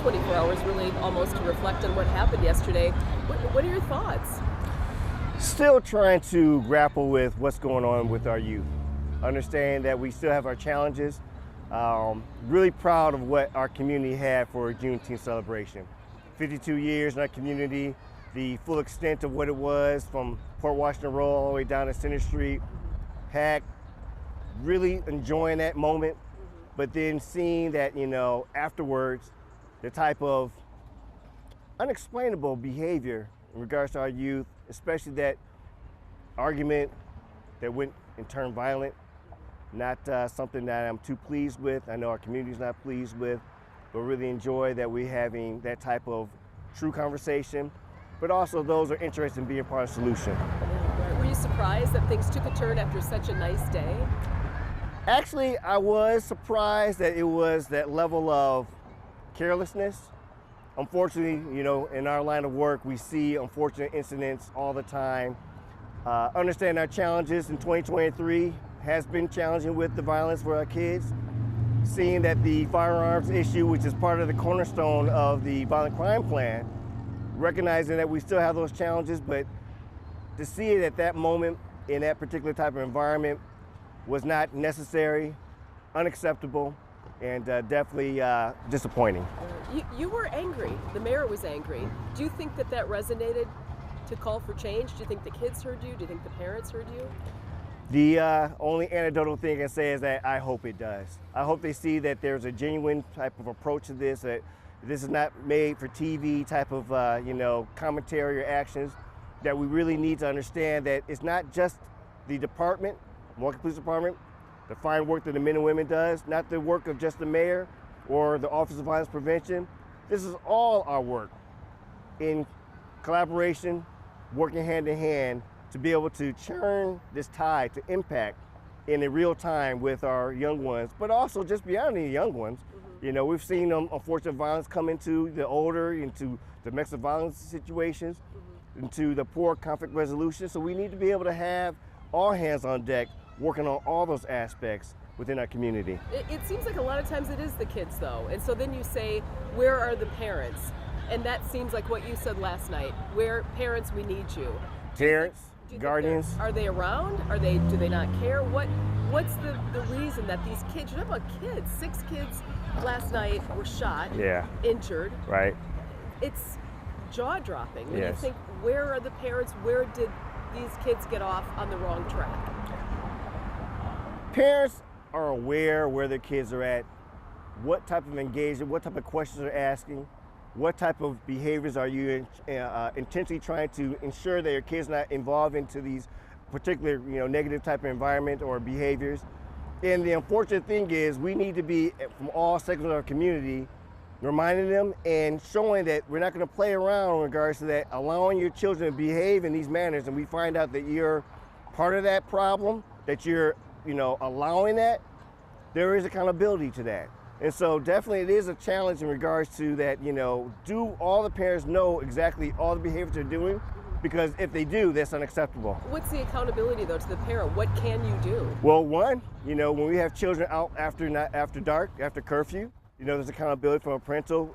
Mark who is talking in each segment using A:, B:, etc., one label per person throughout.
A: 24 hours really almost to reflect on what happened yesterday. What are your thoughts?
B: Still trying to grapple with what's going on with our youth. Understand that we still have our challenges. Really proud of what our community had for a Juneteenth celebration. 52 years in our community, the full extent of what it was from Port Washington Road all the way down to Center Street. Really enjoying that moment, but then seeing that, afterwards, the type of unexplainable behavior in regards to our youth, especially that argument that went and turned violent, not something that I'm too pleased with. I know our community's not pleased with, but really enjoy that we're having that type of true conversation, but also those are interested in being part of the solution.
A: Were you surprised that things took a turn after such a nice day?
B: Actually, I was surprised that it was that level of carelessness. Unfortunately, in our line of work, we see unfortunate incidents all the time. Understand our challenges in 2023 has been challenging with the violence for our kids. Seeing that the firearms issue, which is part of the cornerstone of the violent crime plan, recognizing that we still have those challenges, but to see it at that moment in that particular type of environment was not necessary, unacceptable, and definitely disappointing.
A: You were angry. The mayor was angry. Do you think that resonated to call for change? Do you think the kids heard you? Do you think the parents heard you?
B: The only anecdotal thing I can say is that I hope it does. I hope they see that there's a genuine type of approach to this, that this is not made for TV type of commentary or actions, that we really need to understand that it's not just the department, Milwaukee Police Department, the fine work that the men and women does, not the work of just the mayor or the Office of Violence Prevention. This is all our work in collaboration, working hand in hand to be able to churn this tide to impact in a real time with our young ones, but also just beyond the young ones. We've seen unfortunate violence come into the older, into domestic violence situations, into the poor conflict resolution. So we need to be able to have all hands on deck working on all those aspects within our community.
A: It seems like a lot of times it is the kids though. And so then you say, where are the parents? And that seems like what you said last night. Where parents, we need you.
B: Parents, guardians.
A: Are they around? Do they not care? What's the reason that these kids, you're talking about kids, 6 kids last night were shot, injured.
B: Right.
A: It's jaw-dropping when
B: Yes.
A: you think, where are the parents? Where did these kids get off on the wrong track?
B: Parents are aware where their kids are at, what type of engagement, what type of questions they're asking, what type of behaviors are you intentionally trying to ensure that your kids not involved into these particular negative type of environment or behaviors. And the unfortunate thing is we need to be, from all segments of our community, reminding them and showing that we're not going to play around in regards to that, allowing your children to behave in these manners, and we find out that you're part of that problem, that you're allowing that, there is accountability to that. And so definitely it is a challenge in regards to that, do all the parents know exactly all the behaviors they're doing? Because if they do, that's unacceptable.
A: What's the accountability though to the parent? What can you do?
B: Well, one, when we have children out after dark, after curfew, there's accountability from a parental,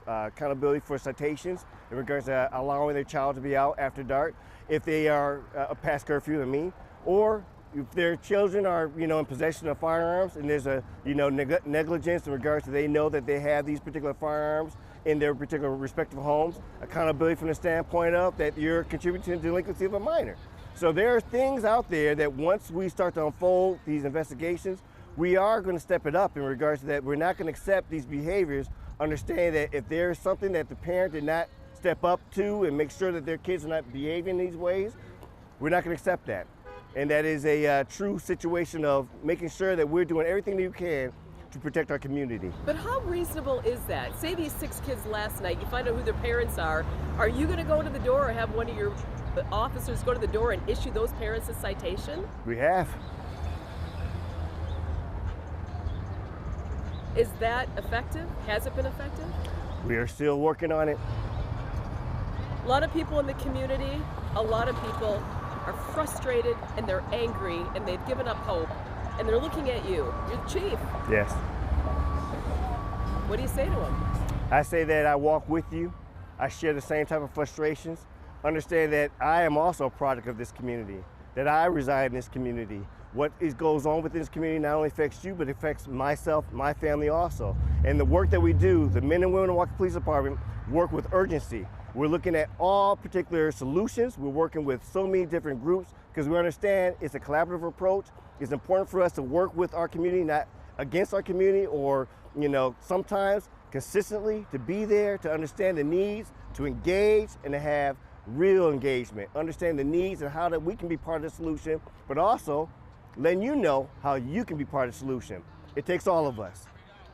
B: accountability for citations in regards to allowing their child to be out after dark if they are past curfew, or if their children are, in possession of firearms and there's a, negligence in regards to they know that they have these particular firearms in their particular respective homes, accountability from the standpoint of that you're contributing to the delinquency of a minor. So there are things out there that once we start to unfold these investigations, we are going to step it up in regards to that. We're not going to accept these behaviors, understand that if there's something that the parent did not step up to and make sure that their kids are not behaving these ways, we're not going to accept that. And that is a true situation of making sure that we're doing everything that we can to protect our community.
A: But how reasonable is that? Say these 6 kids last night, you find out who their parents are you going to go to the door or have one of your officers go to the door and issue those parents a citation?
B: We have.
A: Is that effective? Has it been effective?
B: We are still working on it.
A: A lot of people in the community, a lot of people are frustrated and they're angry and they've given up hope and they're looking at you. You're the chief.
B: Yes.
A: What do you say to them?
B: I say that I walk with you. I share the same type of frustrations. Understand that I am also a product of this community, that I reside in this community. What goes on within this community not only affects you, but affects myself, my family also. And the work that we do, the men and women of the Milwaukee Police Department work with urgency. We're looking at all particular solutions. We're working with so many different groups because we understand it's a collaborative approach. It's important for us to work with our community, not against our community, or sometimes consistently to be there, to understand the needs, to engage, and to have real engagement. Understand the needs and how that we can be part of the solution, but also letting you know how you can be part of the solution. It takes all of us.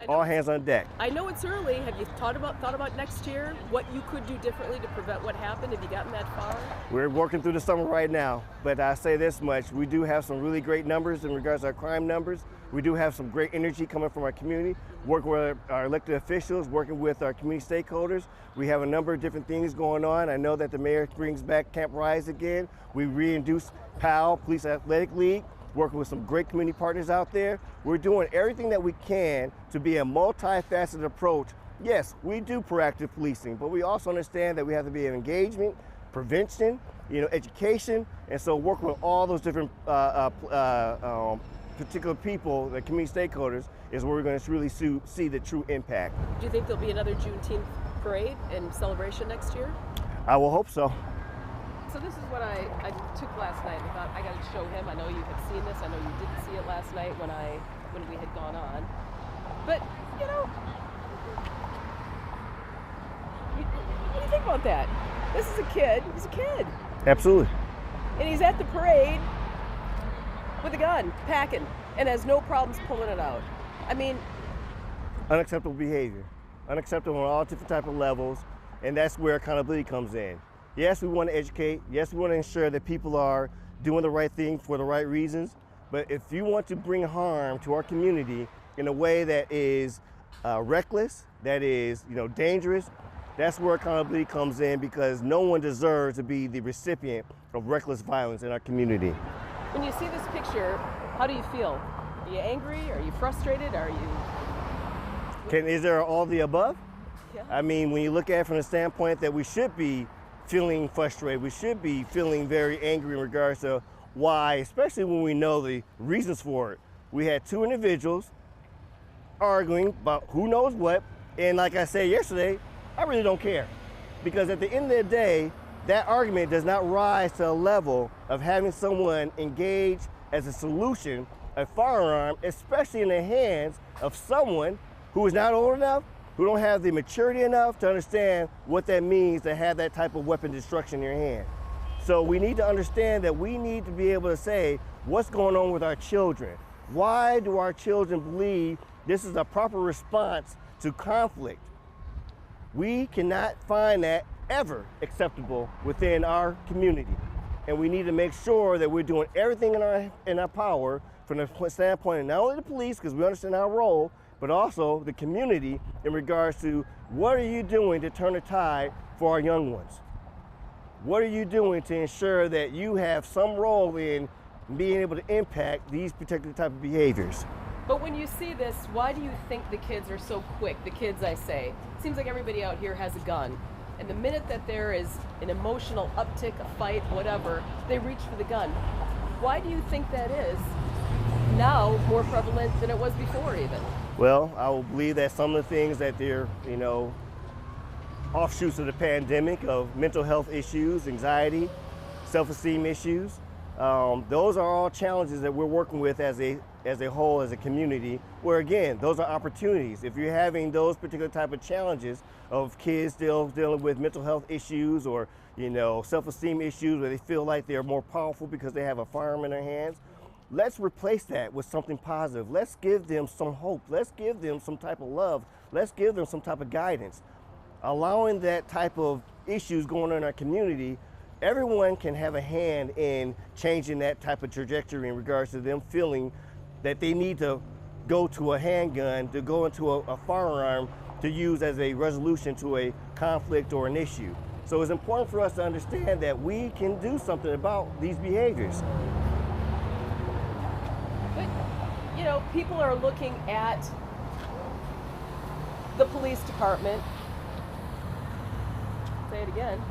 B: All hands on deck.
A: I know it's early. Have you thought about next year? What you could do differently to prevent what happened? Have you gotten that far?
B: We're working through the summer right now, but I say this much, we do have some really great numbers in regards to our crime numbers. We do have some great energy coming from our community, working with our elected officials, working with our community stakeholders. We have a number of different things going on. I know that the mayor brings back Camp Rise again. We reintroduced PAL, Police Athletic League, working with some great community partners out there. We're doing everything that we can to be a multifaceted approach. Yes, we do proactive policing, but we also understand that we have to be in engagement, prevention, education, and so working with all those different particular people, the community stakeholders, is where we're going to really see the true impact.
A: Do you think there'll be another Juneteenth parade and celebration next year?
B: I will hope so.
A: So this is what I took last night. I thought I got to show him. I know you had seen this. I know you didn't see it last night when we had gone on. But what do you think about that? This is a kid. He's a kid.
B: Absolutely.
A: And he's at the parade with a gun, packing, and has no problems pulling it out. I mean,
B: unacceptable behavior. Unacceptable on all different type of levels, and that's where accountability comes in. Yes, we want to educate. Yes, we want to ensure that people are doing the right thing for the right reasons. But if you want to bring harm to our community in a way that is reckless, that is dangerous, that's where accountability comes in, because no one deserves to be the recipient of reckless violence in our community.
A: When you see this picture, how do you feel? Are you angry? Are you frustrated? Are you...
B: Is there all the above?
A: Yeah.
B: I mean, when you look at it from the standpoint that we should be feeling frustrated, we should be feeling very angry in regards to why, especially when we know the reasons for it. We had two individuals arguing about who knows what, and like I said yesterday, I really don't care. Because at the end of the day, that argument does not rise to a level of having someone engage as a solution, a firearm, especially in the hands of someone who is not old enough, who don't have the maturity enough to understand what that means to have that type of weapon destruction in your hand. So we need to understand that we need to be able to say what's going on with our children. Why do our children believe this is a proper response to conflict? We cannot find that ever acceptable within our community. And we need to make sure that we're doing everything in our power from the standpoint of not only the police, because we understand our role, but also the community in regards to what are you doing to turn the tide for our young ones? What are you doing to ensure that you have some role in being able to impact these particular type of behaviors?
A: But when you see this, why do you think the kids are so quick? The kids, I say. It seems like everybody out here has a gun. And the minute that there is an emotional uptick, a fight, whatever, they reach for the gun. Why do you think that is now more prevalent than it was before even?
B: Well, I will believe that some of the things that they're, offshoots of the pandemic, of mental health issues, anxiety, self-esteem issues, those are all challenges that we're working with as a whole, as a community, where again, those are opportunities. If you're having those particular type of challenges of kids still dealing with mental health issues or, self-esteem issues where they feel like they're more powerful because they have a firearm in their hands, let's replace that with something positive. Let's give them some hope. Let's give them some type of love. Let's give them some type of guidance. Allowing that type of issues going on in our community, everyone can have a hand in changing that type of trajectory in regards to them feeling that they need to go to a handgun, to go into a firearm to use as a resolution to a conflict or an issue. So it's important for us to understand that we can do something about these behaviors.
A: But, people are looking at the police department it again.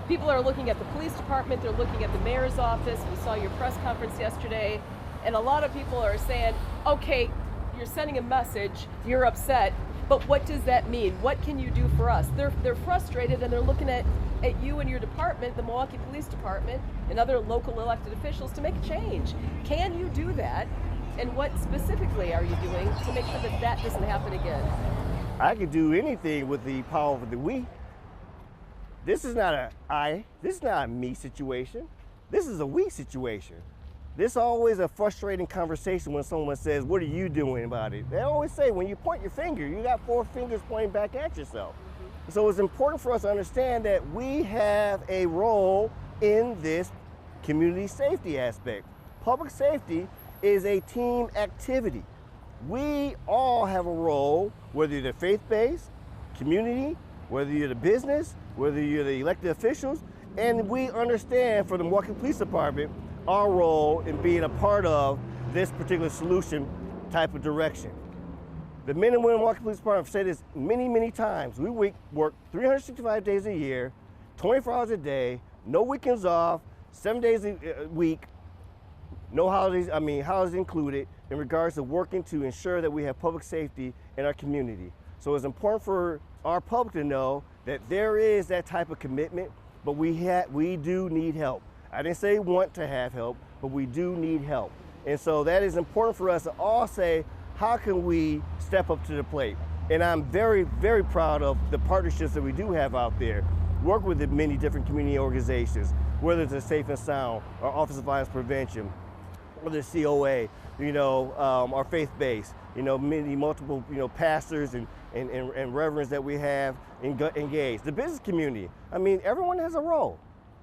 A: People are looking at the police department, they're looking at the mayor's office. We saw your press conference yesterday, and a lot of people are saying, okay, you're sending a message, you're upset, but what does that mean? What can you do for us? They're frustrated, and they're looking at you and your department, the Milwaukee Police Department, and other local elected officials to make a change. Can you do that? And what specifically are you doing to make sure that that doesn't happen again?
B: I can do anything with the power of the we. This is not this is not a me situation. This is a we situation. This is always a frustrating conversation when someone says, what are you doing about it? They always say, when you point your finger, you got 4 fingers pointing back at yourself. Mm-hmm. So it's important for us to understand that we have a role in this community safety aspect. Public safety is a team activity. We all have a role, whether you're the faith-based, community, whether you're the business, whether you're the elected officials, and we understand for the Milwaukee Police Department our role in being a part of this particular solution type of direction. The men and women of the Milwaukee Police Department have said this many, many times. We work 365 days a year, 24 hours a day, no weekends off, 7 days a week, no holidays, holidays included, in regards to working to ensure that we have public safety in our community. So it's important for our public to know that there is that type of commitment, but we do need help. I didn't say want to have help, but we do need help. And so that is important for us to all say, how can we step up to the plate? And I'm very, very proud of the partnerships that we do have out there. Work with the many different community organizations, whether it's a Safe and Sound, or Office of Violence Prevention, or the COA, our faith-based, multiple, pastors and reverends that we have engaged. The business community, everyone has a role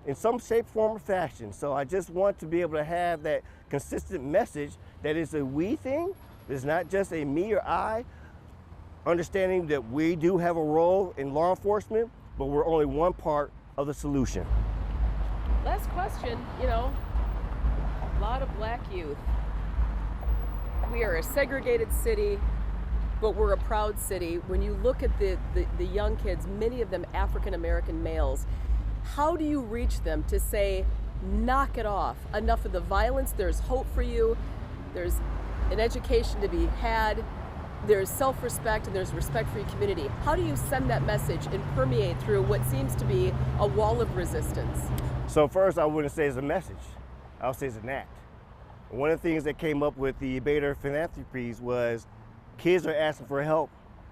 B: in some shape, form, or fashion. So I just want to be able to have that consistent message that it's a we thing. It's not just a me or I, understanding that we do have a role in law enforcement, but we're only one part of the solution.
A: Last question, a lot of black youth. We are a segregated city, but we're a proud city. When you look at the young kids, many of them African American males, how do you reach them to say, knock it off, enough of the violence, there's hope for you, there's an education to be had, there's self-respect, and there's respect for your community? How do you send that message and permeate through what seems to be a wall of resistance?
B: So first, I wouldn't say it's a message, I would say it's an act. One of the things that came up with the Bader Philanthropies was kids are asking for help.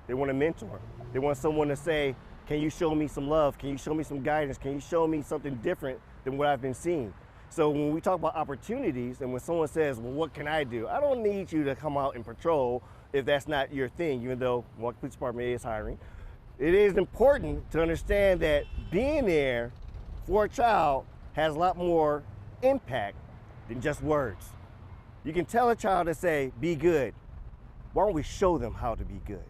B: They want a mentor. They want someone to say, can you show me some love? Can you show me some guidance? Can you show me something different than what I've been seeing? So when we talk about opportunities, and when someone says, well, what can I do? I don't need you to come out and patrol if that's not your thing, even though Milwaukee Police Department is hiring. It is important to understand that being there for a child has a lot more impact than just words. You can tell a child to say, be good. Why don't we show them how to be good?